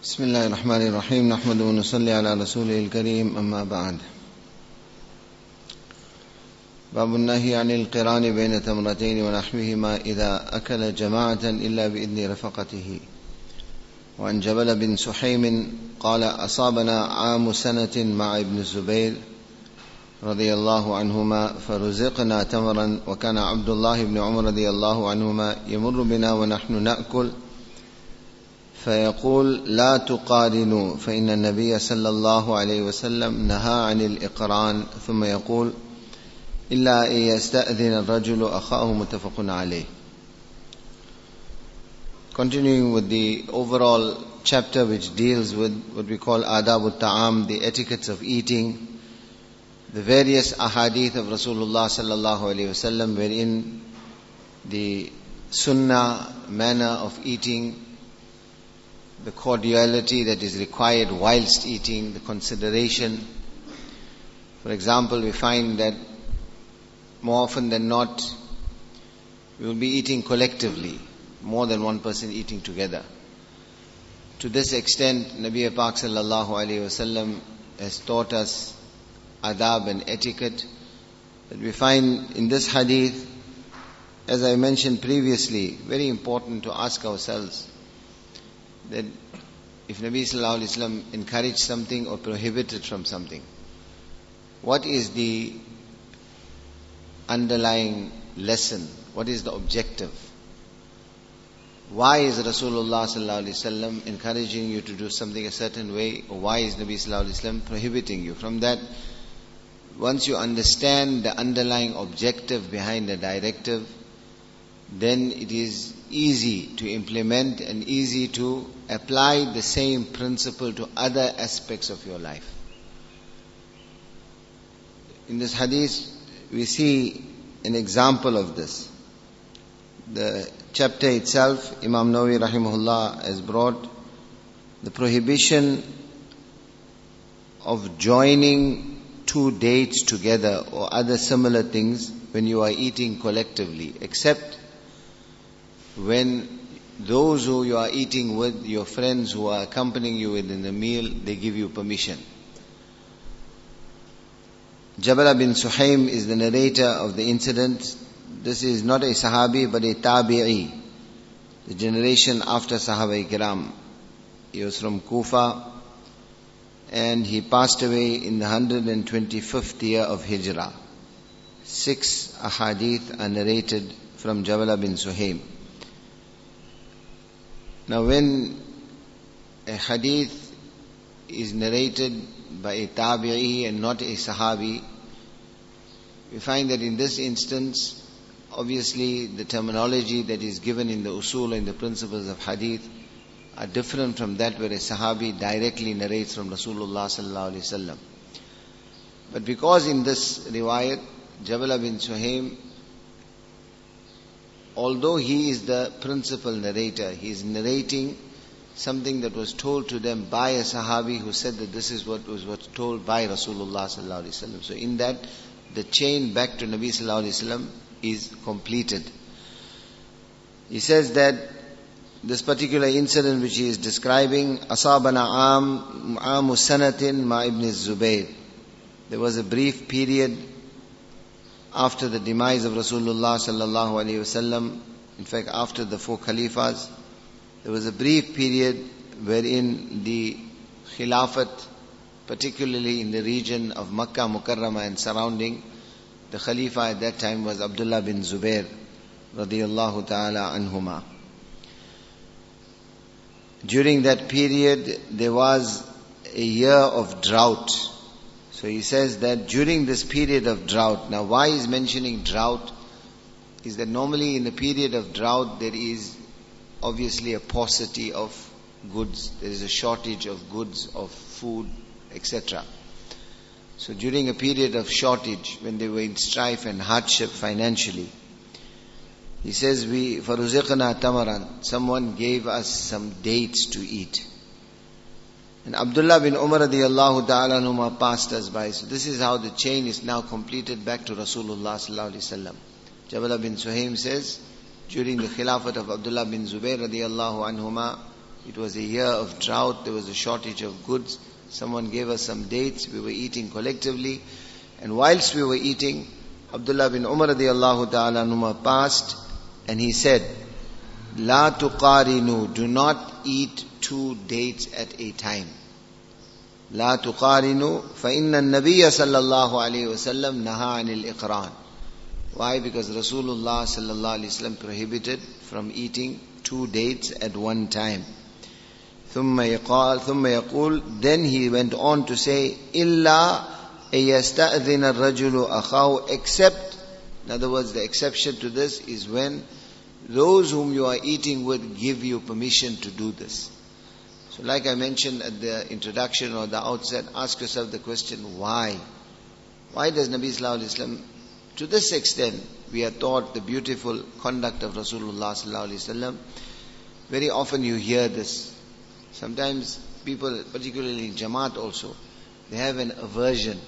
بسم الله الرحمن الرحيم نحمده ونصلي على رسوله الكريم أما بعد باب النهي عن القران بين تمرتين ونحوهما إذا أكل جماعة إلا بإذن رفقته. وعن جبل بن سحيم قال أصابنا عام سنة مع ابن الزبير رضي الله عنهما فرزقنا تمرا وكان عبد الله بن عمر رضي الله عنهما يمر بنا ونحن نأكل فيقول لا تقارنوا فإن النبي صلى الله عليه وسلم نهى عن الإقران ثم يقول إلا أن يستأذن الرجل أخاه متفق عليه. Continuing with the overall chapter which deals with what we call adab al-ta'am, the etiquettes of eating, the various ahadith of Rasulullah sallallahu alayhi wasallam wherein the sunnah manner of eating, the cordiality that is required whilst eating, the consideration. For example, we find that more often than not, we will be eating collectively, more than one person eating together. To this extent, Nabi Pak sallallahu alayhi wasallam has taught us adab and etiquette that we find in this hadith. As I mentioned previously, very important to ask ourselves that if Nabi sallallahu alayhi wasallam encouraged something or prohibited from something, what is the underlying lesson? What is the objective? Why is Rasulullah sallallahu alayhi wasallam encouraging you to do something a certain way, or why is Nabi sallallahu alayhi wasallam prohibiting you? From that, once you understand the underlying objective behind the directive, then it is easy to implement and easy to apply the same principle to other aspects of your life. In this hadith, we see an example of this. The chapter itself, Imam Nawawi rahimahullah has brought the prohibition of joining two dates together or other similar things when you are eating collectively, except when those who you are eating with, your friends who are accompanying you in the meal, they give you permission. Jabal bin Suhaim is the narrator of the incident. This is not a Sahabi but a Tabi'i, the generation after Sahaba Ikram. He was from Kufa and he passed away in the 125th year of Hijrah. 6 ahadith are narrated from Jabal bin Suhaim. Now when a hadith is narrated by a tabi'i and not a sahabi, we find that in this instance, obviously the terminology that is given in the usul and the principles of hadith are different from that where a sahabi directly narrates from Rasulullah sallallahu alaihi wasallam. But because in this riwayat, Jabal bin Suhaim, although he is the principal narrator, he is narrating something that was told to them by a sahabi who said that this is what was told by Rasulullah sallallahu alaihi wasallam. So in that, the chain back to Nabi sallallahu alaihi wasallam is completed. He says that this particular incident which he is describing, Asabana aamu sanatin ma ibn Zubayr. There was a brief period after the demise of Rasulullah sallallahu alaihi wasallam, in fact after the 4 Khalifas, there was a brief period wherein the Khilafat, particularly in the region of Makkah Mukarramah and surrounding, the Khalifa at that time was Abdullah bin Zubair radiyallahu ta'ala anhuma. During that period, there was a year of drought. So he says that during this period of drought, now why he's mentioning drought is that normally in a period of drought there is obviously a paucity of goods, there is a shortage of goods, of food, etc. So during a period of shortage, when they were in strife and hardship financially, he says, فَرُزِقْنَا تَمَرًا, someone gave us some dates to eat. And Abdullah bin Umar radiyallahu ta'ala anhuma passed us by. So this is how the chain is now completed back to Rasulullah sallallahu alaihi wasallam. Jabal bin Suhaim says, during the Khilafat of Abdullah bin Zubair radiyallahu anhuma, It was a year of drought, there was a shortage of goods. Someone gave us some dates, we were eating collectively. And whilst we were eating, Abdullah bin Umar radiallahu ta'ala anhuma passed, and he said, La tuqarinu, do not eat 2 dates at a time. La tuqarinu, fa inna an-nabiyya sallallahu alayhi wa sallam naha anil iqran. Why? Because Rasulullah sallallahu alayhi wa sallam prohibited from eating 2 dates at one time. ثم يقول, then he went on to say, إِلَّا أَيَسْتَأْذِنَ الرَّجُلُ أَخَاهُ, except, in other words, the exception to this is when those whom you are eating with give you permission to do this. So like I mentioned at the introduction or the outset, ask yourself the question, why? Why does Nabi Sallallahu Alaihi Wasallam, to this extent, we are taught the beautiful conduct of Rasulullah Sallallahu Alaihi Wasallam. Very often you hear this. Sometimes people, particularly in Jamaat also, they have an aversion.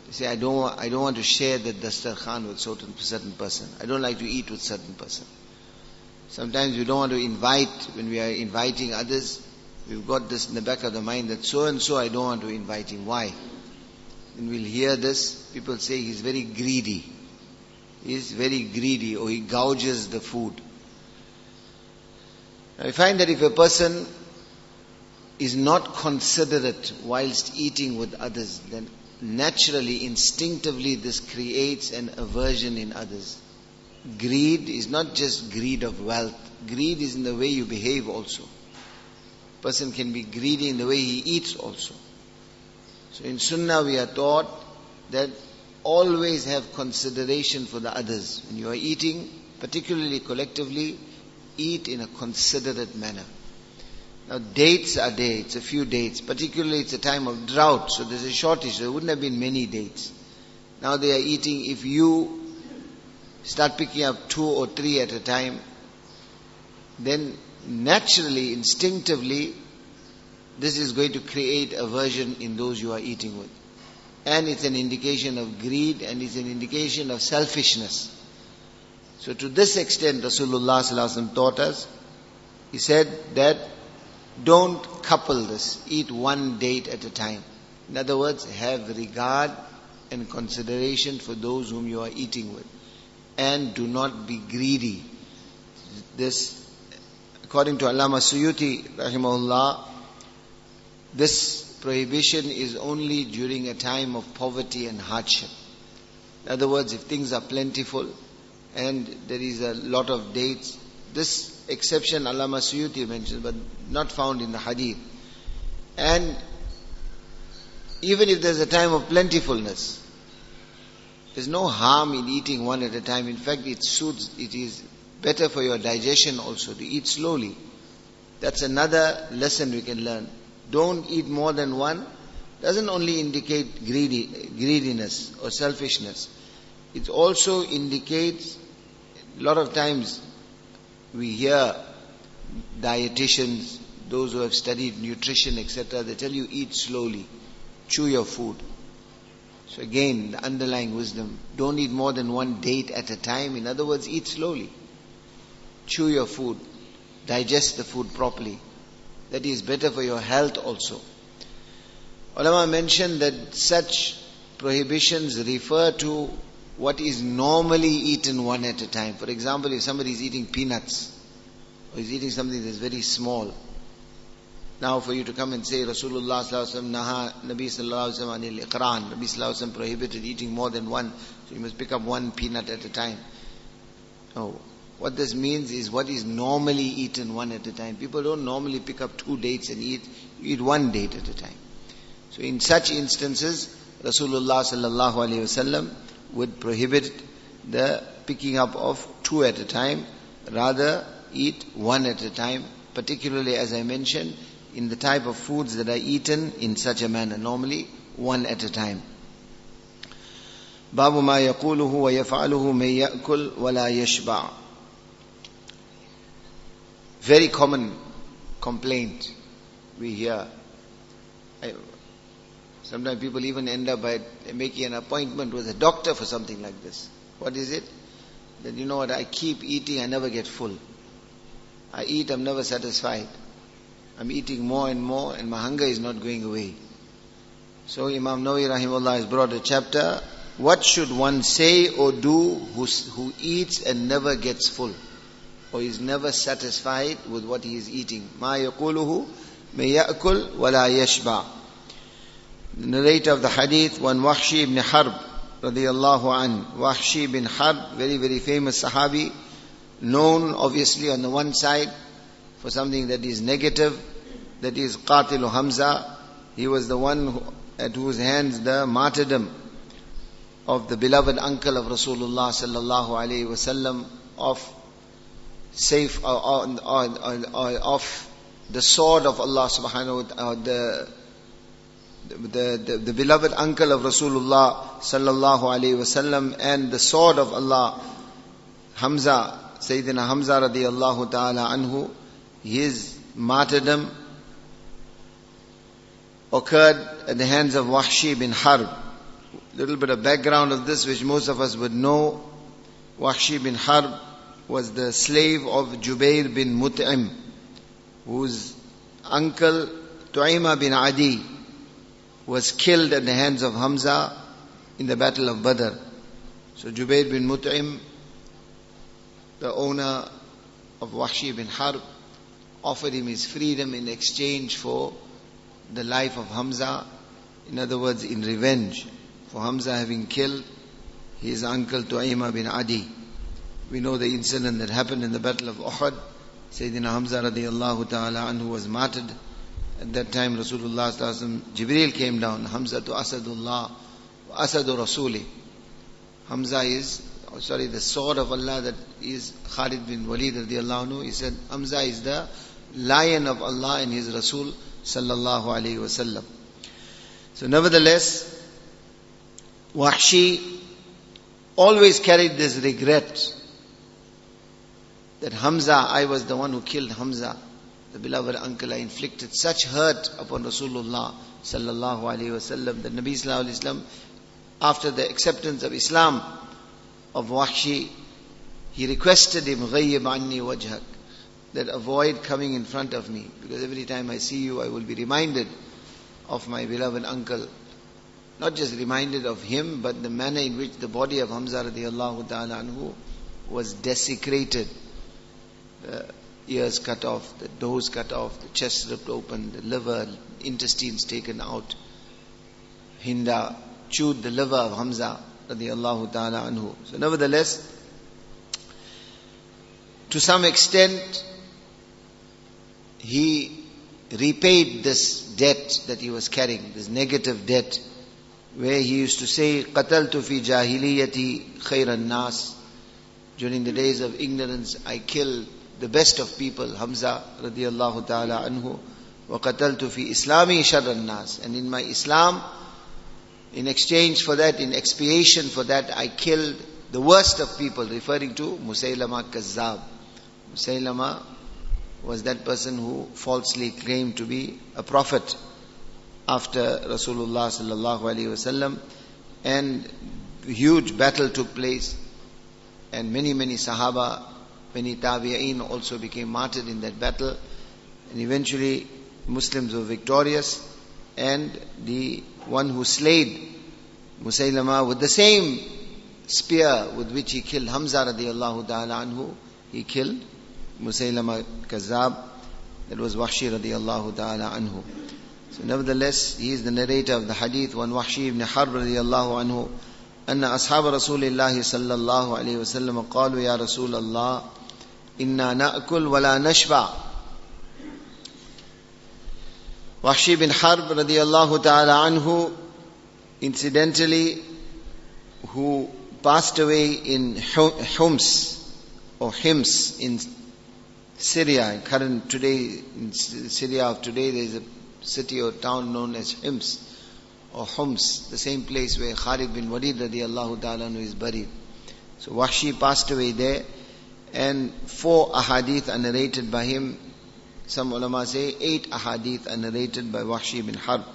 They say, I don't want to share the dastarkhan with certain person. I don't like to eat with certain person. Sometimes we don't want to invite, when we are inviting others, we've got this in the back of the mind that so and so I don't want to invite him. Why? Then we'll hear this, people say he's very greedy. He's very greedy, or he gouges the food. Now I find that if a person is not considerate whilst eating with others, then naturally, instinctively, this creates an aversion in others. Greed is not just greed of wealth. Greed is in the way you behave also. Person can be greedy in the way he eats also. So in Sunnah we are taught that always have consideration for the others. When you are eating, particularly collectively, eat in a considerate manner. Now dates are there, it's a few dates. Particularly it's a time of drought, so there's a shortage. There wouldn't have been many dates. Now they are eating, if you start picking up 2 or 3 at a time, then naturally, instinctively, this is going to create aversion in those you are eating with. And it's an indication of greed, and it's an indication of selfishness. So to this extent, Rasulullah sallallahu alaihi wasallam taught us, he said that don't couple this, eat 1 date at a time. In other words, have regard and consideration for those whom you are eating with. And do not be greedy. This, according to Allama Suyuti rahimahullah, this prohibition is only during a time of poverty and hardship. In other words, if things are plentiful and there is a lot of dates, this exception Allama Suyuti mentioned, but not found in the hadith. And even if there's a time of plentifulness, there's no harm in eating 1 at a time. In fact, it is better for your digestion also to eat slowly. That's another lesson we can learn. Don't eat more than 1. Doesn't only indicate greediness or selfishness. It also indicates, a lot of times we hear dietitians, those who have studied nutrition, etc., they tell you eat slowly, chew your food. So again, the underlying wisdom, don't eat more than 1 date at a time. In other words, eat slowly. Chew your food. Digest the food properly. That is better for your health also. Ulama mentioned that such prohibitions refer to what is normally eaten 1 at a time. For example, if somebody is eating peanuts, or is eating something that is very small, now for you to come and say, Rasulullah sallallahu alaihi wasallam naha, Nabi sallallahu alaihi wasallam anil iqran, Nabi sallallahu alaihi wasallam prohibited eating more than 1, so you must pick up 1 peanut at a time. No. What this means is what is normally eaten 1 at a time. People don't normally pick up 2 dates and eat. You eat 1 date at a time. So in such instances, Rasulullah sallallahu alaihi wasallam would prohibit the picking up of 2 at a time. Rather, eat 1 at a time. Particularly, as I mentioned, in the type of foods that are eaten in such a manner. Normally, 1 at a time. باب ما يقوله ويفعله من يأكل ولا يشبع. Very common complaint we hear. Sometimes people even end up by making an appointment with a doctor for something like this. What is it? That you know what, I keep eating, I never get full. I eat, I'm never satisfied. I'm eating more and more and my hunger is not going away. So Imam Nawawi rahimahullah has brought a chapter, what should one say or do who eats and never gets full, or is never satisfied with what he is eating. Ma yaquluhu may ya'kul wa la yashba. The narrator of the hadith, one Wahshi ibn Harb radiyallahu an. Wahshi ibn Harb, very, very famous Sahabi, known obviously on the one side for something that is negative, that is Qatilu Hamza. He was the one at whose hands the martyrdom of the beloved uncle of Rasulullah sallallahu alaihi wasallam of the sword of Allah subhanahu wa ta'ala, the beloved uncle of Rasulullah sallallahu alaihi wasallam and the sword of Allah, Hamza, Sayyidina Hamza radiyallahu ta'ala anhu, his martyrdom occurred at the hands of Wahshi bin Harb. Little bit of background of this which most of us would know. Wahshi bin Harb was the slave of Jubair bin Mut'im, whose uncle Tu'ima bin Adi was killed at the hands of Hamza in the battle of Badr. So Jubair bin Mut'im, the owner of Wahshi bin Harb, offered him his freedom in exchange for the life of Hamza. In other words, in revenge for Hamza having killed his uncle Tu'ima bin Adi. We know the incident that happened in the battle of Uhud. Sayyidina Hamza radiyallahu ta'ala anhu was martyred. At that time Rasulullah sallallahu alaihi wasallam, Jibreel came down, Hamza to Asadullah, Asadu Rasuli. Hamza is, the sword of Allah, that is Khalid bin Walid radiyallahu anhu. He said, Hamza is the lion of Allah and his Rasul sallallahu alaihi wasallam. So nevertheless, Wahshi always carried this regret that Hamza, I was the one who killed Hamza, the beloved uncle. I inflicted such hurt upon Rasulullah sallallahu alaihi wasallam that Nabi sallallahu alaihi wasallam, after the acceptance of Islam of Wahshi, he requested him, ghayyib anni wajhak, that avoid coming in front of me, because every time I see you I will be reminded of my beloved uncle. Not just reminded of him, but the manner in which the body of Hamza radiallahu ta'ala anhu was desecrated. The ears cut off, the nose cut off, the chest ripped open, the liver, intestines taken out. Hinda chewed the liver of Hamza radiallahu ta'ala anhu. So nevertheless, to some extent, he repaid this debt that he was carrying, this negative debt, where he used to say, قَتَلْتُ فِي جَاهِلِيَّتِي خَيْرَ النَّاسِ. During the days of ignorance, I killed the best of people, Hamza radiallahu ta'ala anhu. وَقَتَلْتُ فِي إِسْلَامِي شَرَّ النَّاسِ. And in my Islam, in exchange for that, in expiation for that, I killed the worst of people, referring to Musaylama Kazzab. Musaylama was that person who falsely claimed to be a prophet after Rasulullah sallallahu alaihi wasallam, and a huge battle took place, and many Sahaba, many Tabi'een also became martyred in that battle, and eventually Muslims were victorious, and the one who slayed Musaylama with the same spear with which he killed Hamza radiallahu ta'ala anhu, he killed Musaylama Kazzab, that was Wahshi radiallahu ta'ala anhu. So nevertheless, he is the narrator of the hadith, one Wahshi ibn Harb radiallahu anhu, أن أصحاب رسول الله صلى الله عليه وسلم قالوا يا رسول الله إنا نأكل ولا نشبع. Wahshi bin Harb radiallahu ta'ala anhu, incidentally, who passed away in Homs or Hims in Syria. In Syria of today, there is a city or town known as Hims or Homs, the same place where Khalid bin Walid radiallahu ta'ala anhu is buried. So Wahshi passed away there, and 4 ahadith are narrated by him. Some ulama say 8 ahadith are narrated by Wahshi bin Harb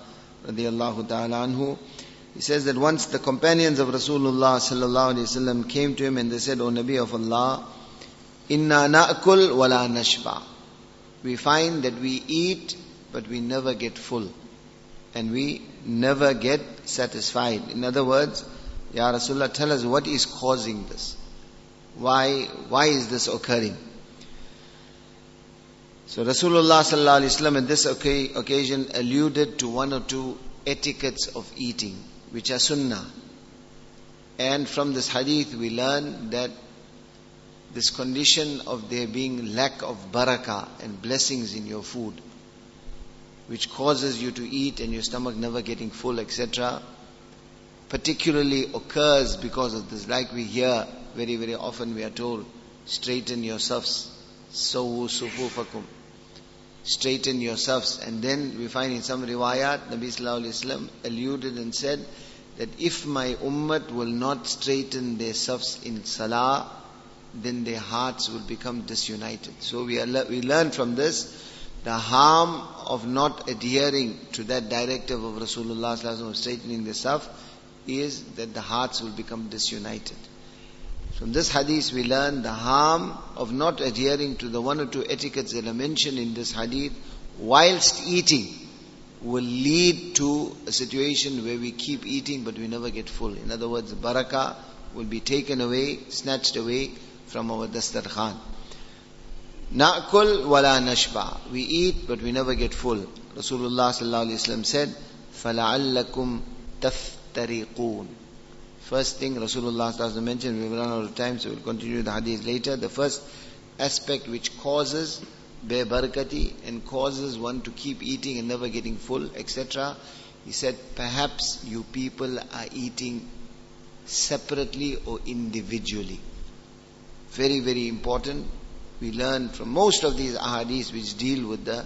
radiallahu ta'ala anhu. He says that once the companions of Rasulullah sallallahu alaihi wasallam came to him and they said, O Nabi of Allah, inna na'kul wa la nashba. we find that we eat, but we never get full. And we never get satisfied. In other words, Ya Rasulullah, tell us what is causing this. Why is this occurring? So Rasulullah sallallahu alaihi wasallam at this occasion alluded to one or two etiquettes of eating, which are sunnah. And from this hadith we learn that this condition of there being lack of barakah and blessings in your food, which causes you to eat and your stomach never getting full, etc., particularly occurs because of this. Like we hear very, very often, we are told, straighten yourselves, sawu sufufakum, straighten yourselves. And then we find in some riwayat, Nabi sallallahu alaihi wasallam alluded and said that if my ummah will not straighten their safs in salah, then their hearts will become disunited. So we learn from this the harm of not adhering to that directive of Rasulullah sallallahu alaihi wasallam of straightening the saf is that the hearts will become disunited. From this hadith we learn the harm of not adhering to the one or two etiquettes that are mentioned in this hadith whilst eating will lead to a situation where we keep eating but we never get full. In other words, the barakah will be taken away, snatched away from our dastarkhan. Na'kul wala nashba. We eat but we never get full. Rasulullah sallallahu alaihi wasallam said, فَلَعَلَّكُمْ تَفْتَرِقُونَ. First thing Rasulullah sallallahu alaihi wasallam mentioned, we will run out of time so we will continue the hadith later. The first aspect which causes barakati and causes one to keep eating and never getting full, etc. He said, perhaps you people are eating separately or individually. Very, very important. We learn from most of these ahadith which deal with the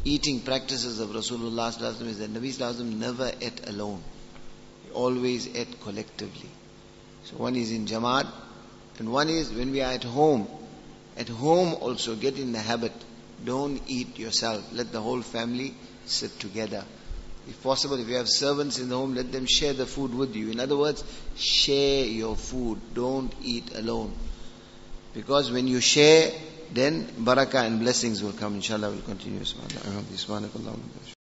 eating practices of Rasulullah sallallahu alaihi wasallam is that Nabi sallallahu alaihi wasallam never ate alone. He always ate collectively. So one is in Jamaat, and one is when we are at home. At home also get in the habit, don't eat yourself. Let the whole family sit together. If possible, if you have servants in the home, let them share the food with you. In other words, share your food. Don't eat alone. Because when you share, then barakah and blessings will come. Inshallah, we'll continue. Subhanallah.